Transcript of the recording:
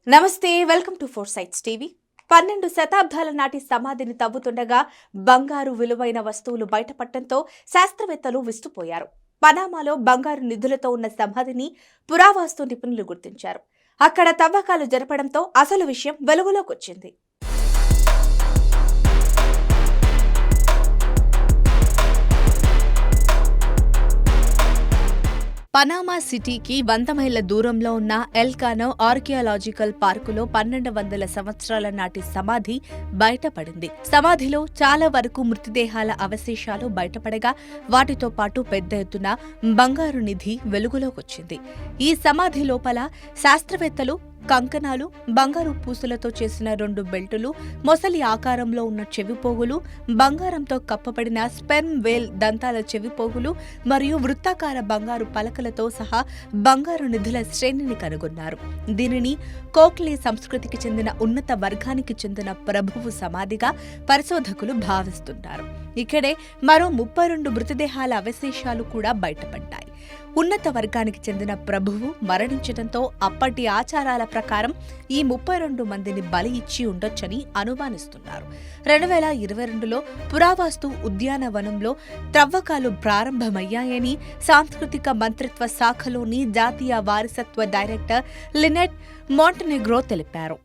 నమస్తే, welcome to four sights TV. 12 శతాబ్దాల నాటి సమాధిని తవ్వుతుండగా బంగారు విలువైన వస్తువులు బయటపడటంతో శాస్త్రవేత్తలు విస్తుపోయారు. పనామాలో బంగారు నిధులతో ఉన్న సమాధిని పురావస్తు నిపుణులు గుర్తించారు. అక్కడ తవ్వకాలు జరపడంతో అసలు విషయం వెలుగులోకొచ్చింది. పనామా సిటీకి 100 మైళ్ల దూరంలో ఉన్న ఎల్కానో ఆర్కియాలజికల్ పార్కులో 1200 సంవత్సరాల నాటి సమాధి బయటపడింది. సమాధిలో చాలా వరకు మృతదేహాల అవశేషాలు బయటపడగా వాటితో పాటు పెద్ద ఎత్తున బంగారు నిధి వెలుగులోకొచ్చింది. ఈ సమాధి లోపల శాస్త్రవేత్తలు కంకణాలు, బంగారు పూసలతో చేసిన 2 బెల్టులు, మొసలి ఆకారంలో ఉన్న చెవిపోగులు, బంగారంతో కప్పబడిన స్పెర్మ్ వేల్ దంతాల చెవిపోగులు మరియు వృత్తాకార బంగారు పలకలతో సహా బంగారు నిధుల శ్రేణిని కనుగొన్నారు. దీనిని కోక్లీ సంస్కృతికి చెందిన ఉన్నత వర్గానికి చెందిన ప్రభువు సమాధిగా పరిశోధకులు భావిస్తున్నారు. ఇక్కడే మరో 32 మృతదేహాల అవశేషాలు కూడా బయటపడ్డాయి. ఉన్నత వర్గానికి చెందిన ప్రభువు మరణించడంతో అప్పటి ఆచారాల ప్రకారం ఈ 32 మందిని బలి ఇచ్చి ఉండొచ్చని అనుమానిస్తున్నారు. 2022లో పురావస్తు ఉద్యానవనంలో త్రవ్వకాలు ప్రారంభమయ్యాయని సాంస్కృతిక మంత్రిత్వ శాఖలోని జాతీయ వారసత్వ డైరెక్టర్ లినెట్ మాంటెనెగ్రో తెలిపారు.